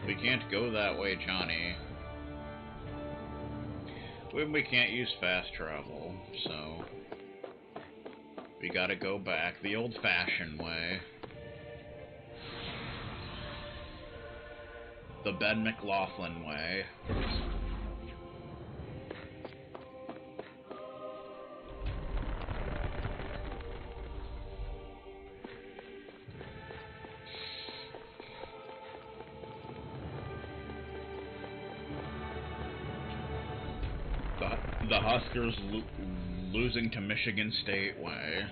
We can't go that way, Johnny. We can't use fast travel, so we gotta go back the old-fashioned way. The Ben McLaughlin way. The Huskers losing to Michigan State way.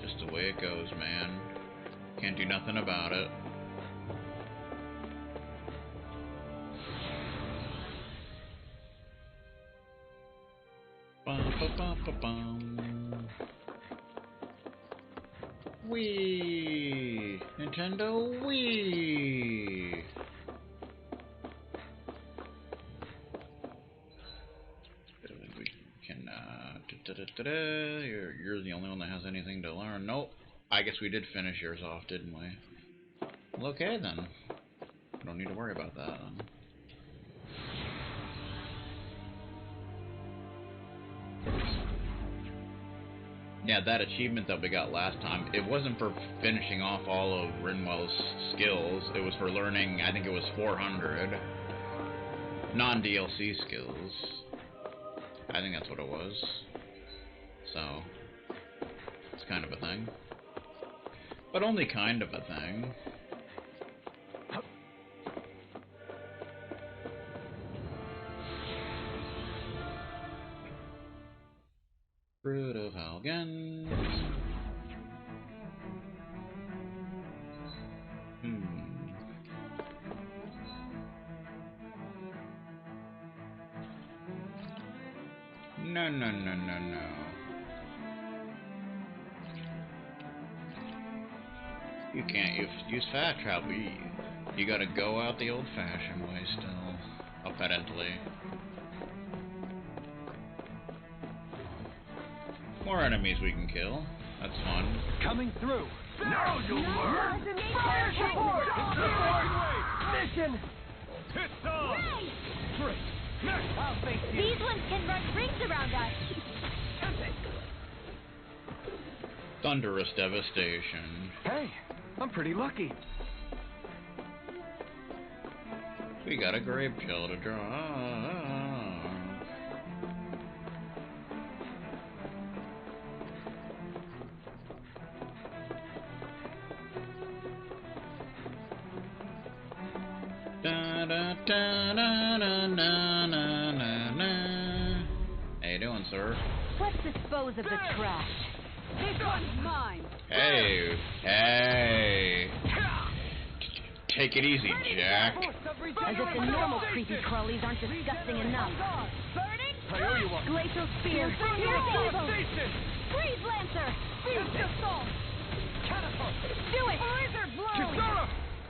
Just the way it goes, man. Can't do nothing about it. Bum. Wii! Nintendo Wii! You're the only one that has anything to learn. Nope. I guess we did finish yours off, didn't we? Well, okay then. Don't need to worry about that then. Yeah, that achievement that we got last time, it wasn't for finishing off all of Rinwell's skills. It was for learning, I think it was 400 non-DLC skills. I think that's what it was. So, it's kind of a thing. But only kind of a thing. Fruit of Halgan. No. You can't use fast travel. You gotta go out the old-fashioned way still, apparently. More enemies we can kill. That's fun. Coming through. Now you'll learn. Fire support. Mission. It's on. Great. I'll face you. These ones can run rings around us. Thunderous devastation. Hey, I'm pretty lucky. We got a grape shell to draw. How you doing, sir? Let's dispose of the trash. This one's mine. Hey. Take it easy, Jack. As if the normal creepy crawlies aren't disgusting enough. Burning? Glacial spear. Here's evil. Freeze Lancer. Beast assault. Catapult. Do it. Blizzard blow. Kisara.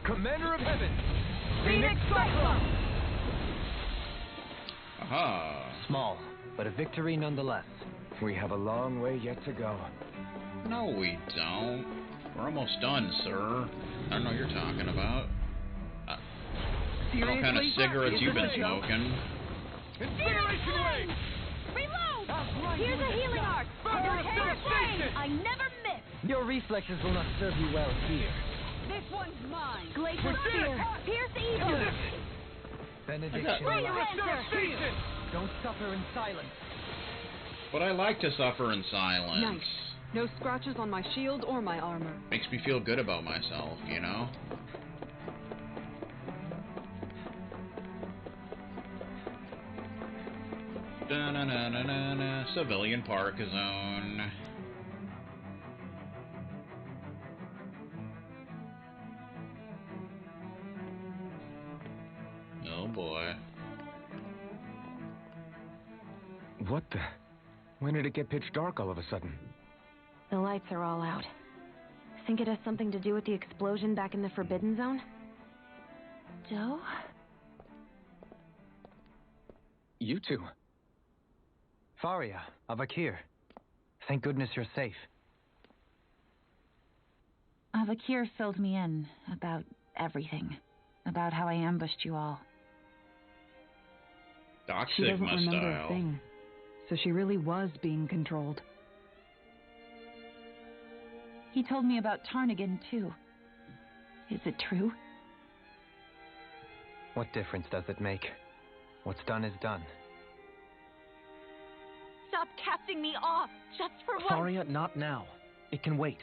Commander of Heaven. Phoenix Cyclone. Aha. Small, but a victory nonetheless. We have a long way yet to go. No, we don't. We're almost done, sir. I don't know what you're talking about. I don't know what kind of cigarettes you've been smoking. Incineration wave. Reload. Here's a healing arc. I never miss. Your reflexes will not serve you well here. This one's mine. Glacial spear. Pierce evil. Benediction. Freeze Lancer. Don't suffer in silence. But I like to suffer in silence. Nice. No scratches on my shield or my armor. Makes me feel good about myself, you know? Da-na-na-na-na-na. Civilian Park Zone. Oh boy. What the? When did it get pitch dark all of a sudden? The lights are all out. Think it has something to do with the explosion back in the Forbidden Zone? Joe? You two. Faria, Avakir. Thank goodness you're safe. Avakir filled me in about everything. About how I ambushed you all. Doc She doesn't Sigma remember style. a thing. So she really was being controlled. He told me about Tarnigan, too. Is it true? What difference does it make? What's done is done. Stop casting me off, just for once! Faria, not now. It can wait.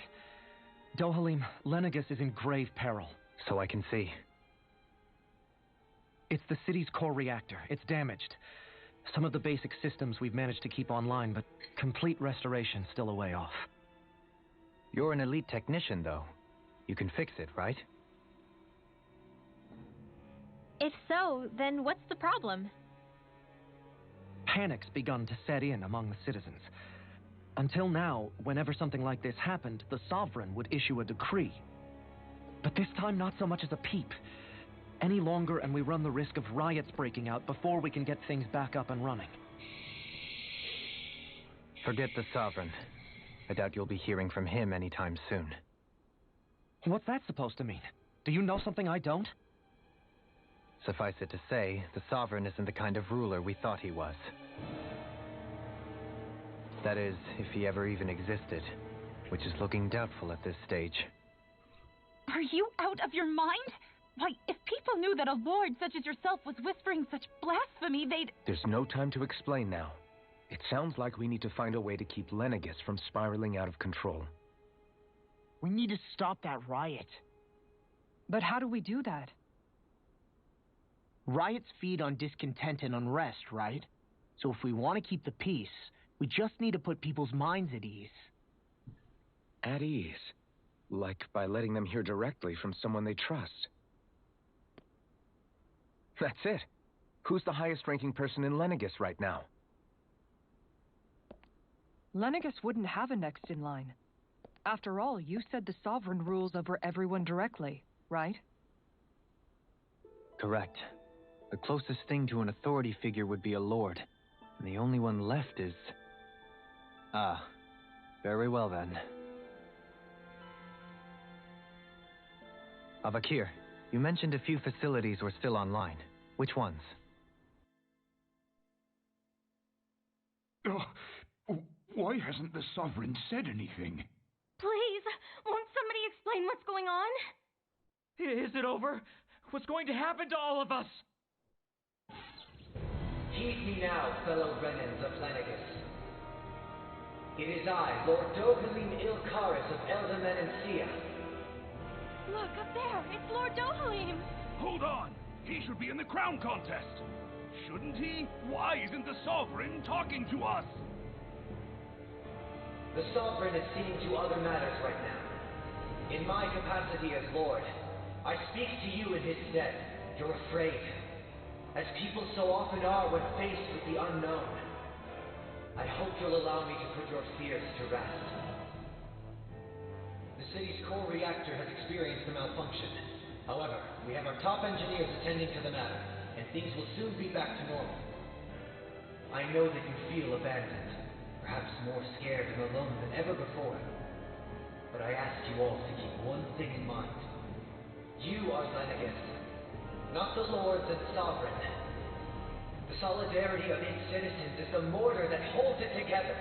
Dohalim, Lenegus is in grave peril. So I can see. It's the city's core reactor. It's damaged. Some of the basic systems we've managed to keep online, but complete restoration still a way off. You're an elite technician, though. You can fix it, right? If so, then what's the problem? Panic's begun to set in among the citizens. Until now, whenever something like this happened, the Sovereign would issue a decree. But this time, not so much as a peep. Any longer, and we run the risk of riots breaking out before we can get things back up and running. Forget the Sovereign. I doubt you'll be hearing from him anytime soon. What's that supposed to mean? Do you know something I don't? Suffice it to say, the Sovereign isn't the kind of ruler we thought he was. That is, if he ever even existed, which is looking doubtful at this stage. Are you out of your mind? Why, if people knew that a lord such as yourself was whispering such blasphemy, they'd... There's no time to explain now. It sounds like we need to find a way to keep Lenegus from spiraling out of control. We need to stop that riot. But how do we do that? Riots feed on discontent and unrest, right? So if we want to keep the peace, we just need to put people's minds at ease. At ease? Like by letting them hear directly from someone they trust. That's it. Who's the highest-ranking person in Lenegus right now? Lenegus wouldn't have a next in line. After all, you said the Sovereign rules over everyone directly, right? Correct. The closest thing to an authority figure would be a lord. And the only one left is... Ah, very well then. Avakir, you mentioned a few facilities were still online. Which ones? Why hasn't the Sovereign said anything? Please, won't somebody explain what's going on? Is it over? What's going to happen to all of us? Heed me now, fellow Renans of Lenegus. It is I, Lord Dohalim Ilkaris of Eldaman and Sia. Look, up there! It's Lord Dohalim! Hold on! He should be in the crown contest! Shouldn't he? Why isn't the Sovereign talking to us? The Sovereign is seeing to other matters right now. In my capacity as Lord, I speak to you in his stead. You're afraid, as people so often are when faced with the unknown. I hope you'll allow me to put your fears to rest. The city's core reactor has experienced a malfunction. However, we have our top engineers attending to the matter, and things will soon be back to normal. I know that you feel abandoned, perhaps more scared and alone than ever before. But I ask you all to keep one thing in mind. You are Lenegus, not the lords and sovereign. The solidarity of its citizens is the mortar that holds it together.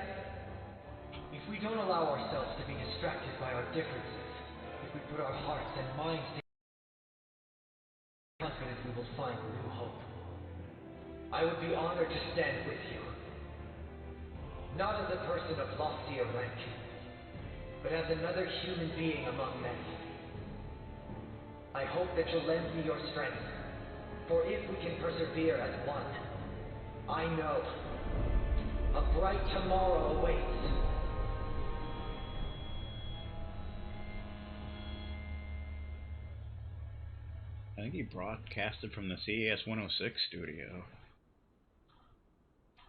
If we don't allow ourselves to be distracted by our differences, if we put our hearts and minds together, I'm confident we will find new hope. I would be honored to stand with you. Not as a person of loftier rank, but as another human being among many. I hope that you'll lend me your strength, for if we can persevere as one, I know a bright tomorrow awaits. I think he broadcasted from the CES 106 studio.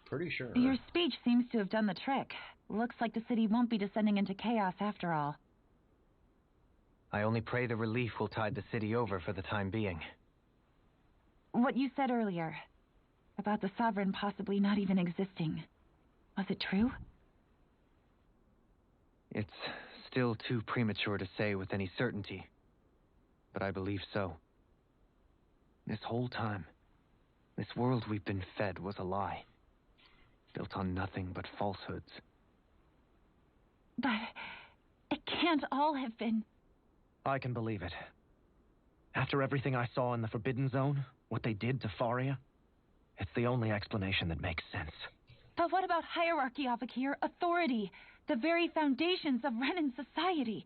Pretty sure. Your speech seems to have done the trick. Looks like the city won't be descending into chaos after all. I only pray the relief will tide the city over for the time being. What you said earlier, about the Sovereign possibly not even existing, was it true? It's still too premature to say with any certainty. but I believe so. This whole time, this world we've been fed was a lie, built on nothing but falsehoods. But it can't all have been. I can believe it. After everything I saw in the Forbidden Zone, what they did to Faria, it's the only explanation that makes sense. But what about hierarchy, Avakir? Authority, the very foundations of Renan society.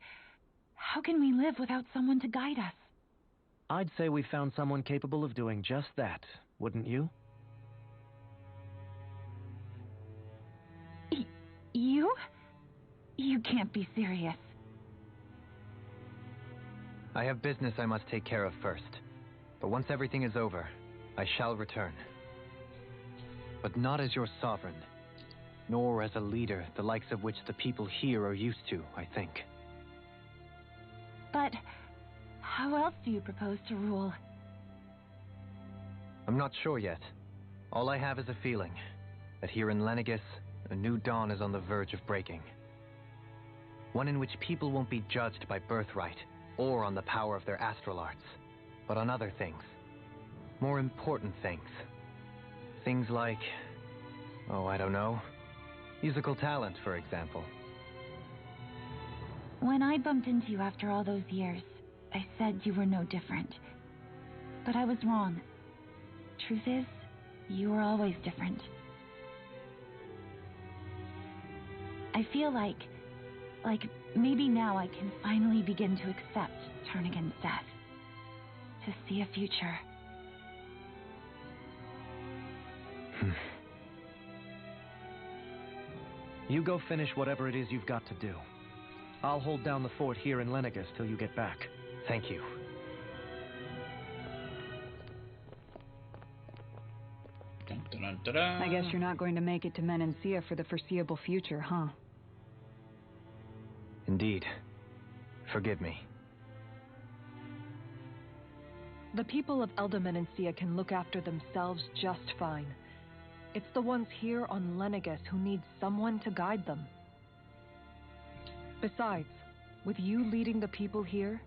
How can we live without someone to guide us? I'd say we found someone capable of doing just that, wouldn't you? You? You can't be serious. I have business I must take care of first. But once everything is over, I shall return. But not as your sovereign, nor as a leader the likes of which the people here are used to, I think. But how else do you propose to rule? I'm not sure yet. All I have is a feeling that here in Lenegis, a new dawn is on the verge of breaking. One in which people won't be judged by birthright or on the power of their astral arts, but on other things. More important things. Things like, oh, I don't know, musical talent, for example. When I bumped into you after all those years, I said you were no different. But I was wrong. Truth is, you were always different. I feel like maybe now I can finally begin to accept Turnigan's death. To see a future. You go finish whatever it is you've got to do. I'll hold down the fort here in Lenegis till you get back. Thank you. Dun, dun, dun, dun, dun. I guess you're not going to make it to Menancia for the foreseeable future, huh? Indeed. Forgive me. The people of Elda Menancia can look after themselves just fine. It's the ones here on Lenegis who need someone to guide them. Besides, with you leading the people here,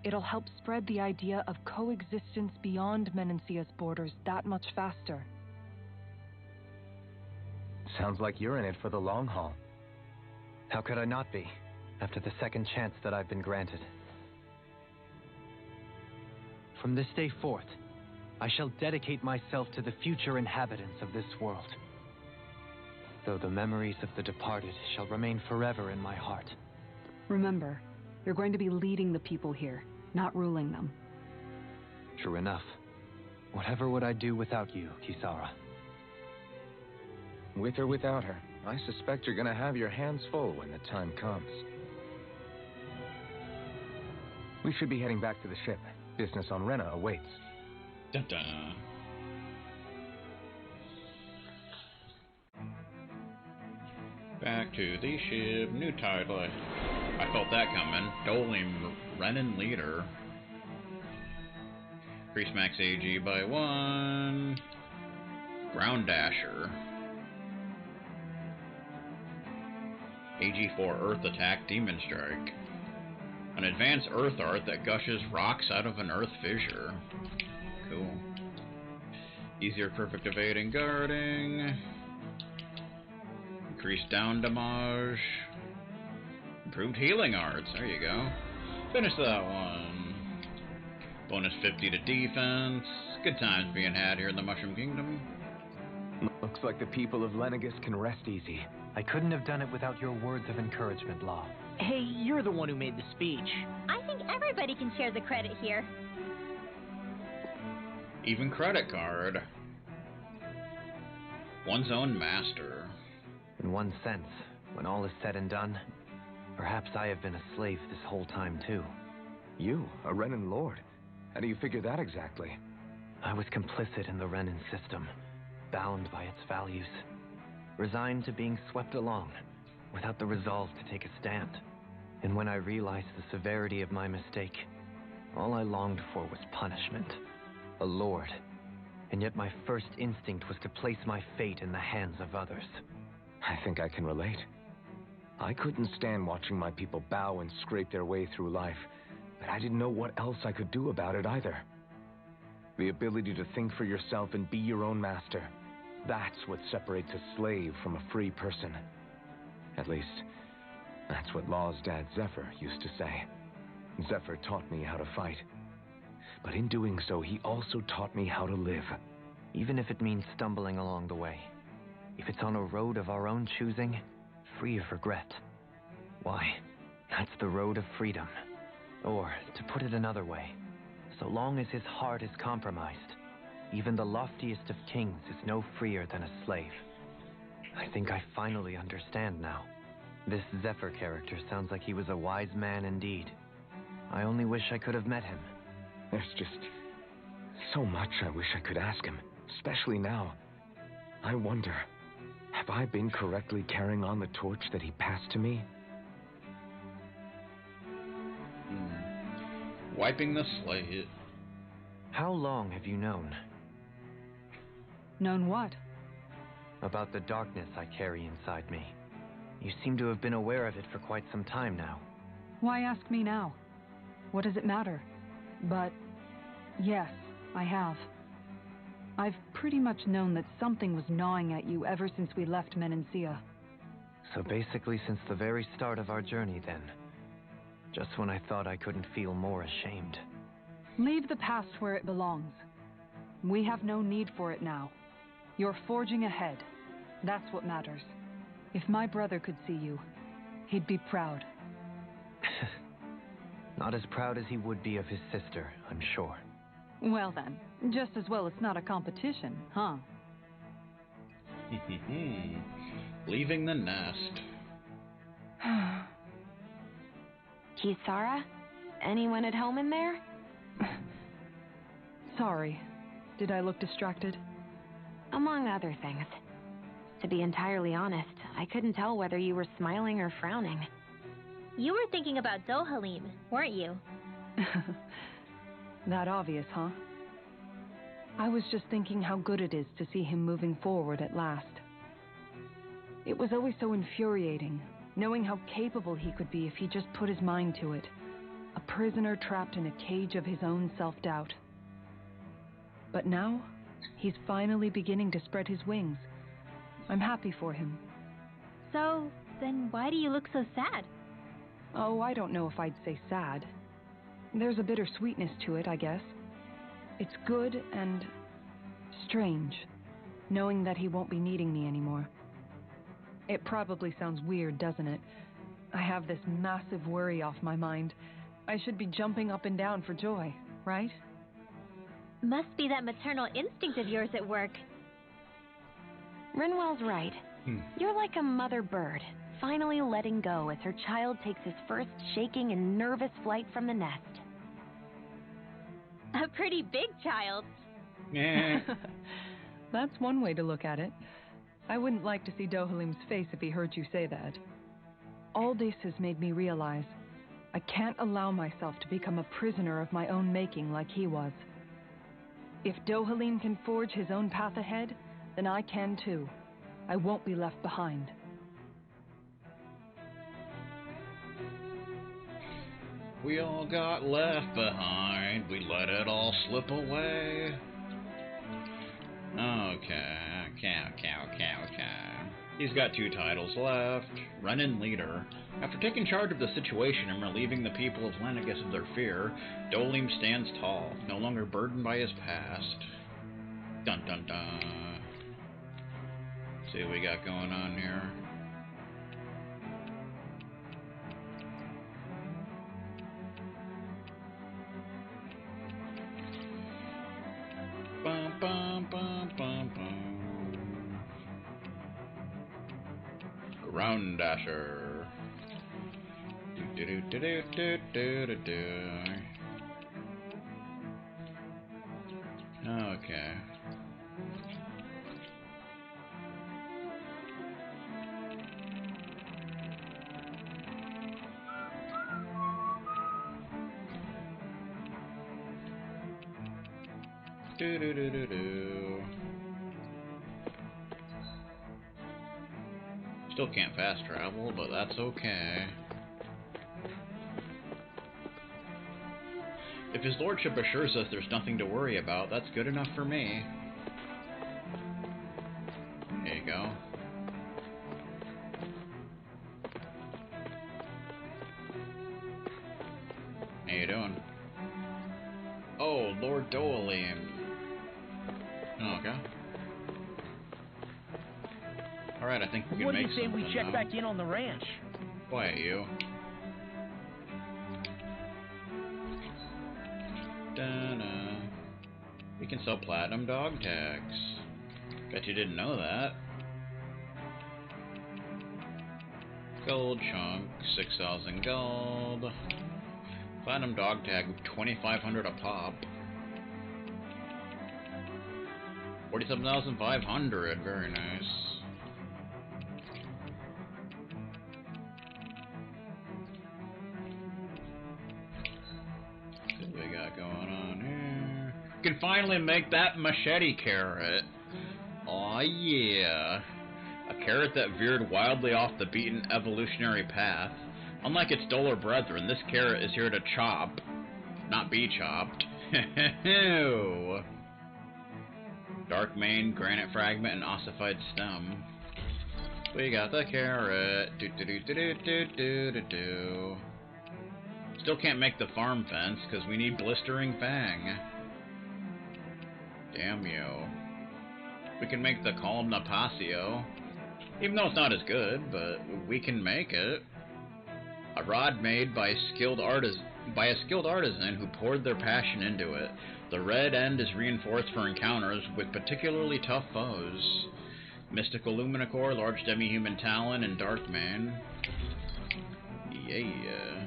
it'll help spread the idea of coexistence beyond Menancia's borders that much faster. Sounds like you're in it for the long haul. How could I not be, after the second chance that I've been granted? From this day forth, I shall dedicate myself to the future inhabitants of this world. Though the memories of the departed shall remain forever in my heart. Remember, you're going to be leading the people here, not ruling them. True enough. Whatever would I do without you, Kisara? With or without her, I suspect you're gonna have your hands full when the time comes. We should be heading back to the ship. Business on Rena awaits. Dun, dun. Back to the ship. New title. I felt that coming. Doling Renan leader. Increase max AG by 1. Ground Dasher. AG 4 Earth Attack Demon Strike. An advanced Earth art that gushes rocks out of an Earth fissure. Cool. Easier perfect evading guarding. Increased down damage. Improved healing arts. There you go. Finish that one. Bonus 50 to defense. Good times being had here in the Mushroom Kingdom. Looks like the people of Lenegis can rest easy. I couldn't have done it without your words of encouragement, Law. Hey, you're the one who made the speech. I think everybody can share the credit here. Even credit card. One's own master. In one sense, when all is said and done, perhaps I have been a slave this whole time too. You, a Renan Lord? How do you figure that exactly? I was complicit in the Renan system, bound by its values, resigned to being swept along, without the resolve to take a stand. And when I realized the severity of my mistake, all I longed for was punishment. A lord. And yet my first instinct was to place my fate in the hands of others. I think I can relate. I couldn't stand watching my people bow and scrape their way through life, but I didn't know what else I could do about it either. The ability to think for yourself and be your own master. That's what separates a slave from a free person. At least, that's what Law's dad Zephyr used to say. Zephyr taught me how to fight. But in doing so, he also taught me how to live. Even if it means stumbling along the way. If it's on a road of our own choosing, free of regret. Why, that's the road of freedom. Or, to put it another way, so long as his heart is compromised, even the loftiest of kings is no freer than a slave. I think I finally understand now. This Zephyr character sounds like he was a wise man indeed. I only wish I could have met him. There's just so much I wish I could ask him, especially now. I wonder, have I been correctly carrying on the torch that he passed to me? Wiping the slate. How long have you known? Known what? About the darkness I carry inside me. You seem to have been aware of it for quite some time now. Why ask me now? What does it matter? But, yes, I have. I've pretty much known that something was gnawing at you ever since we left Menancia. So basically since the very start of our journey then. Just when I thought I couldn't feel more ashamed. Leave the past where it belongs. We have no need for it now. You're forging ahead. That's what matters. If my brother could see you, he'd be proud. Not as proud as he would be of his sister, I'm sure. Well then, just as well it's not a competition, huh? Leaving the nest. Kisara? Anyone at home in there? Sorry. Did I look distracted? Among other things. To be entirely honest, I couldn't tell whether you were smiling or frowning. You were thinking about Dohalim, weren't you? That obvious, huh? I was just thinking how good it is to see him moving forward at last. It was always so infuriating, knowing how capable he could be if he just put his mind to it. A prisoner trapped in a cage of his own self-doubt. But now, he's finally beginning to spread his wings. I'm happy for him. So, then why do you look so sad? Oh, I don't know if I'd say sad. There's a bittersweetness to it, I guess. It's good and strange, knowing that he won't be needing me anymore. It probably sounds weird, doesn't it? I have this massive worry off my mind. I should be jumping up and down for joy, right? Must be that maternal instinct of yours at work. Rinwell's right. You're like a mother bird, finally letting go as her child takes his first shaking and nervous flight from the nest. A pretty big child. Yeah. That's one way to look at it. I wouldn't like to see Dohalim's face if he heard you say that. All this has made me realize I can't allow myself to become a prisoner of my own making like he was. If Dohalim can forge his own path ahead, then I can too. I won't be left behind. We all got left behind. We let it all slip away. Okay. He's got 2 titles left. Renin Leader. After taking charge of the situation and relieving the people of Lenegus of their fear, Dohalim stands tall, no longer burdened by his past. Dun dun dun. See what we got going on here. Bum bum bum bum bum. Ground Dasher. Do do do do do do do do. Okay. Do do do do do. Still can't fast travel, but that's okay. If his lordship assures us there's nothing to worry about, that's good enough for me. There you go. How you doing? Oh, Lord Doalim. Okay. Alright, I think we can What do make you say we something check now. back in on the ranch? Quiet, you. Da-na. We can sell platinum dog tags. Bet you didn't know that. Gold chunk, 6,000 gold. Platinum dog tag, 2,500 a pop. 47,500, very nice. What we got going on here? We can finally make that machete carrot. Aw, yeah. A carrot that veered wildly off the beaten evolutionary path. Unlike its duller brethren, this carrot is here to chop, not be chopped. Dark mane, granite fragment, and ossified stem. We got the carrot. Do do do do do do do do. Still can't make the farm fence because we need blistering fang. Damn you. We can make the column Napasio. Even though it's not as good, but we can make it. A rod made by a skilled artisan who poured their passion into it. The red end is reinforced for encounters with particularly tough foes. Mystical Luminicore, large demi-human talon, and dark mane. Yeah.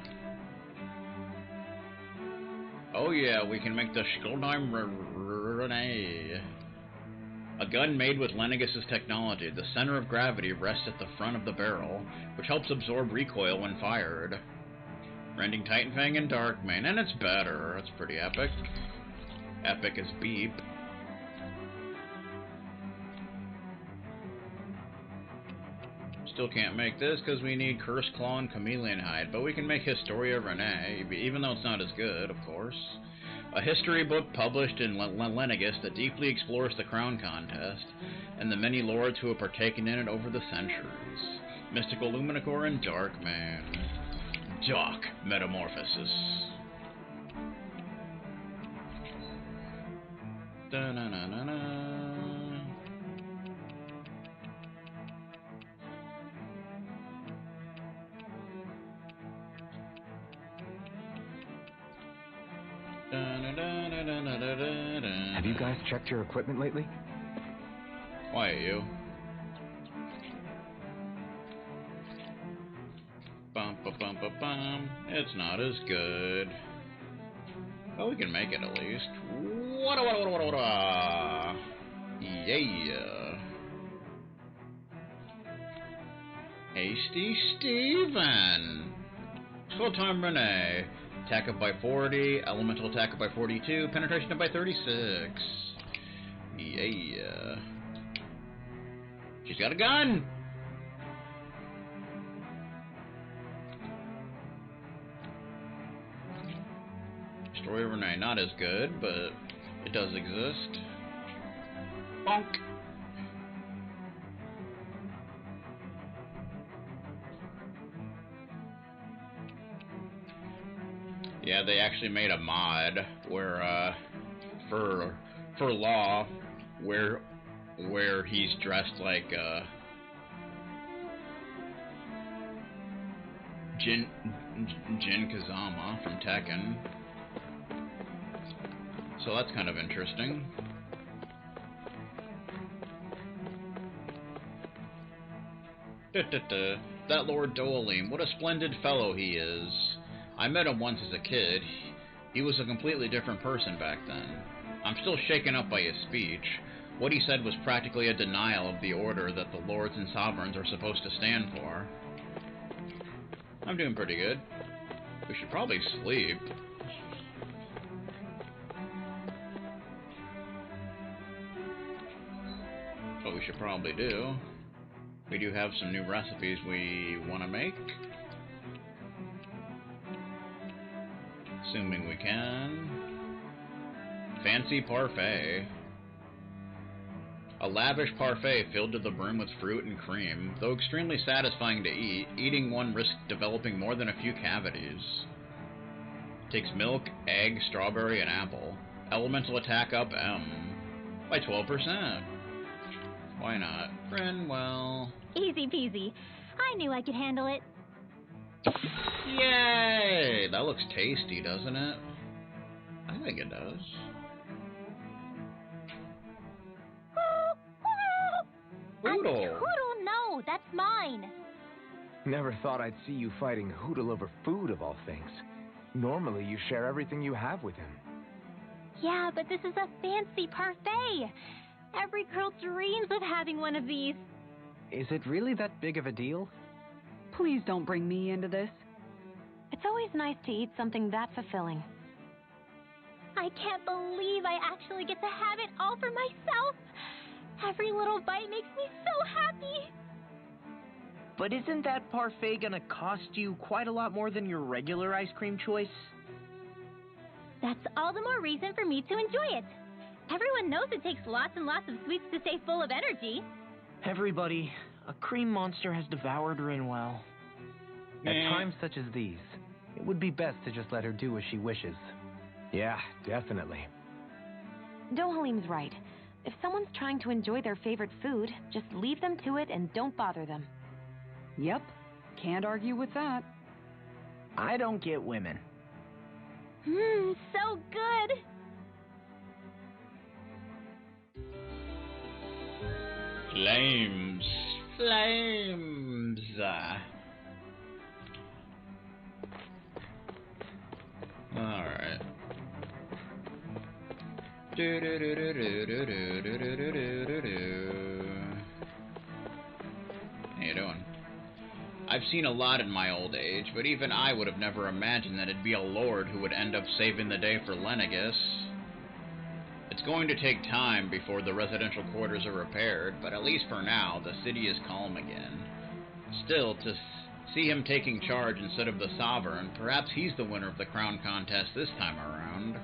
Oh yeah, we can make the Skuldheim Renee. A gun made with Lenegis' technology. The center of gravity rests at the front of the barrel, which helps absorb recoil when fired. Rending Titanfang and Darkmane, and it's better. That's pretty epic. Epic as beep. Still can't make this because we need Curse Claw and Chameleon Hide, but we can make Historia Renee, even though it's not as good, of course. A history book published in Lenegis that deeply explores the crown contest, and the many lords who have partaken in it over the centuries. Mystical Luminicore and Darkmane. Dark Metamorphosis. Da-na-na-na-na. Have you guys checked your equipment lately? Why are you? Bum ba bum ba bum. It's not as good. Well, we can make it at least. Yeah. Hasty Steven. Full time Renee. Attack up by 40, elemental attack up by 42, penetration up by 36. Yeah. She's got a gun! Destroyer Renee, not as good, but it does exist. Bonk! Yeah, they actually made a mod where, for Law, where he's dressed like, Jin Kazama from Tekken. So that's kind of interesting. That Lord Doalim, what a splendid fellow he is. I met him once as a kid. He was a completely different person back then. I'm still shaken up by his speech. What he said was practically a denial of the order that the lords and sovereigns are supposed to stand for. I'm doing pretty good. We should probably sleep. That's what we should probably do. We do have some new recipes we want to make. Assuming we can. Fancy parfait. A lavish parfait filled to the brim with fruit and cream. Though extremely satisfying to eat, eating one risks developing more than a few cavities. Takes milk, egg, strawberry, and apple. Elemental attack up M by 12%. Why not? Frinwell. Easy peasy. I knew I could handle it. Yay! That looks tasty, doesn't it? I think it does. Hoodle! Hoodle, no, that's mine. Never thought I'd see you fighting Hoodle over food, of all things. Normally, you share everything you have with him. Yeah, but this is a fancy parfait. Every girl dreams of having one of these. Is it really that big of a deal? Please don't bring me into this. It's always nice to eat something that fulfilling. I can't believe I actually get to have it all for myself. Every little bite makes me so happy. But isn't that parfait gonna cost you quite a lot more than your regular ice cream choice? That's all the more reason for me to enjoy it. Everyone knows it takes lots and lots of sweets to stay full of energy. Everybody, a cream monster has devoured Rinwell. At times such as these, it would be best to just let her do as she wishes. Yeah, definitely. Dohalim's right. If someone's trying to enjoy their favorite food, just leave them to it and don't bother them. Yep, can't argue with that. I don't get women. So good. Flames. Flames. Alright. How you doing? I've seen a lot in my old age, but even I would have never imagined that it'd be a lord who would end up saving the day for Lenegus. It's going to take time before the residential quarters are repaired, but at least for now, the city is calm again. Still, to see him taking charge instead of the Sovereign, perhaps he's the winner of the crown contest this time around.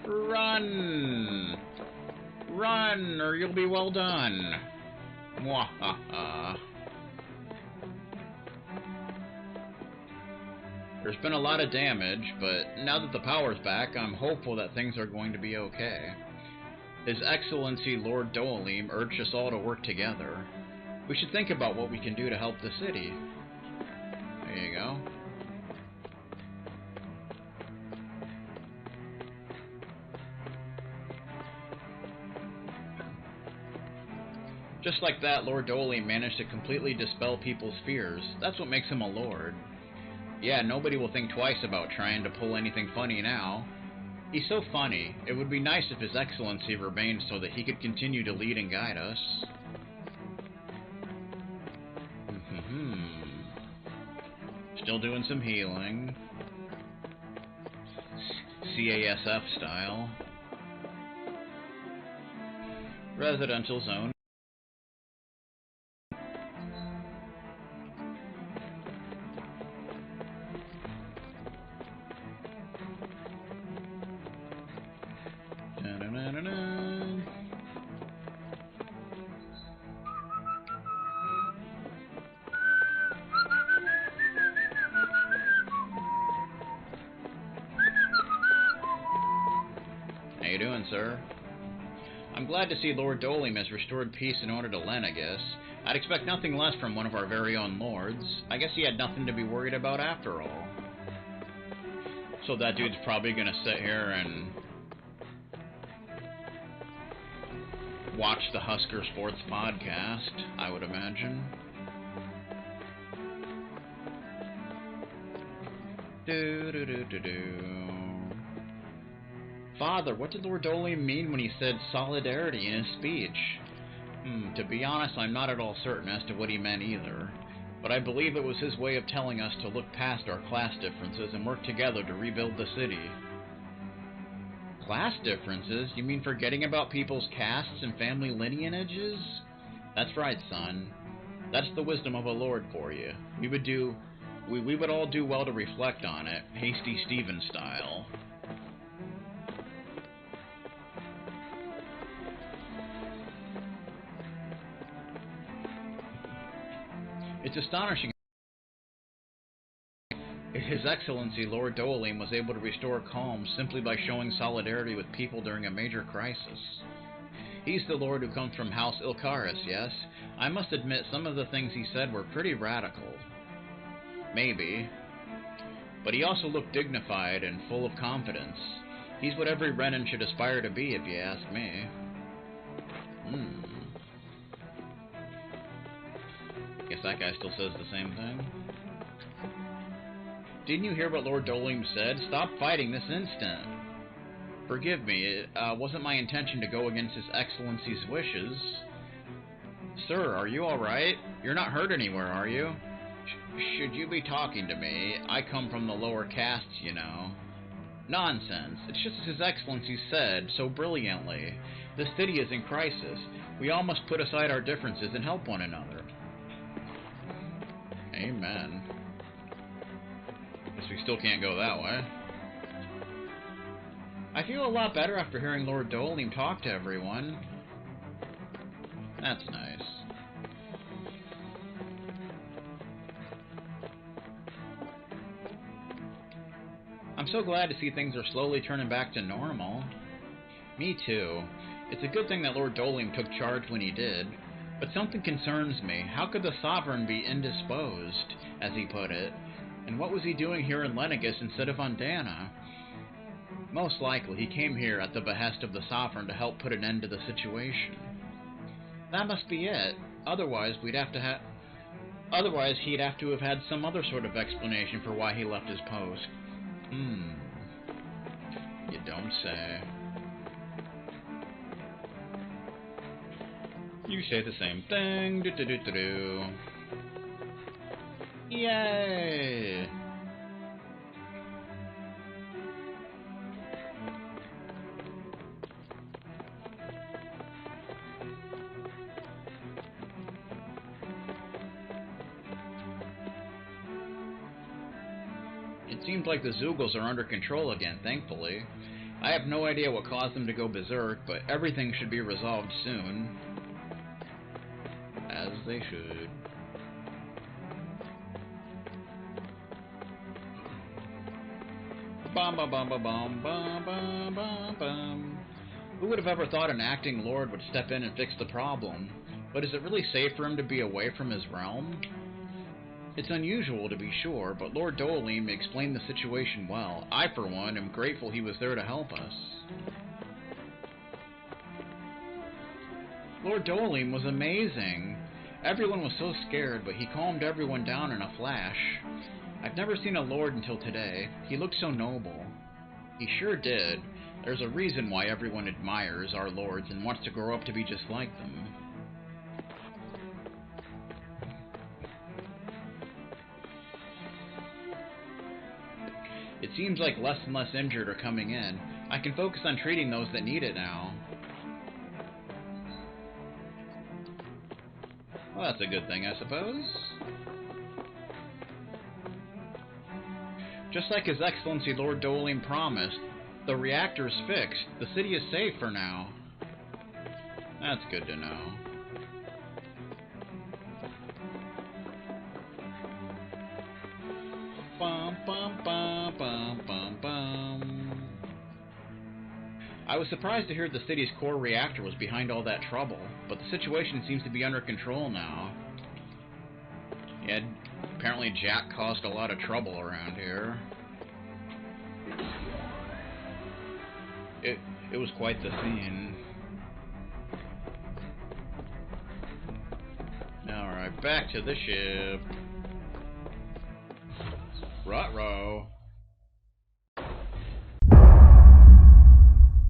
Run! Run, or you'll be well done. Mwahaha. There's been a lot of damage, but now that the power's back, I'm hopeful that things are going to be okay. His Excellency Lord Dohalim urged us all to work together. We should think about what we can do to help the city. There you go. Just like that, Lord Dohalim managed to completely dispel people's fears. That's what makes him a lord. Yeah, nobody will think twice about trying to pull anything funny now. He's so funny, it would be nice if His Excellency remained so that he could continue to lead and guide us. Still doing some healing. CASF style. Residential zone. How you doing, sir? I'm glad to see Lord Dohalim has restored peace and order to Lenegus. I'd expect nothing less from one of our very own lords. I guess he had nothing to be worried about after all. So that dude's probably gonna sit here and watch the Husker Sports podcast, I would imagine. Father, what did Lord Dohalim mean when he said solidarity in his speech? To be honest, I'm not at all certain as to what he meant either. But I believe it was his way of telling us to look past our class differences and work together to rebuild the city. Class differences? You mean forgetting about people's castes and family lineages? That's right, son. That's the wisdom of a lord for you. We would all do well to reflect on it, Hasty Stephen style. It's astonishing His Excellency Lord Dolim was able to restore calm simply by showing solidarity with people during a major crisis. He's the lord who comes from House Ilkaris, yes? I must admit some of the things he said were pretty radical. Maybe. But he also looked dignified and full of confidence. He's what every Renan should aspire to be, if you ask me. Guess that guy still says the same thing. Didn't you hear what Lord Dolim said? Stop fighting this instant. Forgive me, it wasn't my intention to go against His Excellency's wishes. Sir, are you alright? You're not hurt anywhere, are you? Should you be talking to me? I come from the lower castes, you know. Nonsense. It's just as His Excellency said so brilliantly. The city is in crisis. We all must put aside our differences and help one another. Amen. Guess we still can't go that way. I feel a lot better after hearing Lord Dolim talk to everyone. That's nice. I'm so glad to see things are slowly turning back to normal. Me too. It's a good thing that Lord Dolim took charge when he did. But something concerns me. How could the Sovereign be indisposed, as he put it? And what was he doing here in Lenegus instead of on Dana? Most likely, he came here at the behest of the Sovereign to help put an end to the situation. That must be it. Otherwise, he'd have to have had some other sort of explanation for why he left his post. You don't say. You say the same thing. Do-do-do-do-do. Yay! It seems like the Zoogles are under control again, thankfully. I have no idea what caused them to go berserk, but everything should be resolved soon. As they should. Bum bum bum bum bum bum bum bum bum. Who would have ever thought an acting lord would step in and fix the problem? But is it really safe for him to be away from his realm? It's unusual to be sure, but Lord Dolim explained the situation well. I, for one, am grateful he was there to help us. Lord Dolim was amazing. Everyone was so scared, but he calmed everyone down in a flash. I've never seen a lord until today. He looked so noble. He sure did. There's a reason why everyone admires our lords and wants to grow up to be just like them. It seems like less and less injured are coming in. I can focus on treating those that need it now. Well, that's a good thing, I suppose. Just like His Excellency Lord Dolim promised, the reactor's fixed. The city is safe for now. That's good to know. Bum, bum, bum, bum, bum, bum. I was surprised to hear the city's core reactor was behind all that trouble, but the situation seems to be under control now. Yeah, apparently Jack caused a lot of trouble around here. It was quite the scene. Alright, back to the ship. Ruh-roh.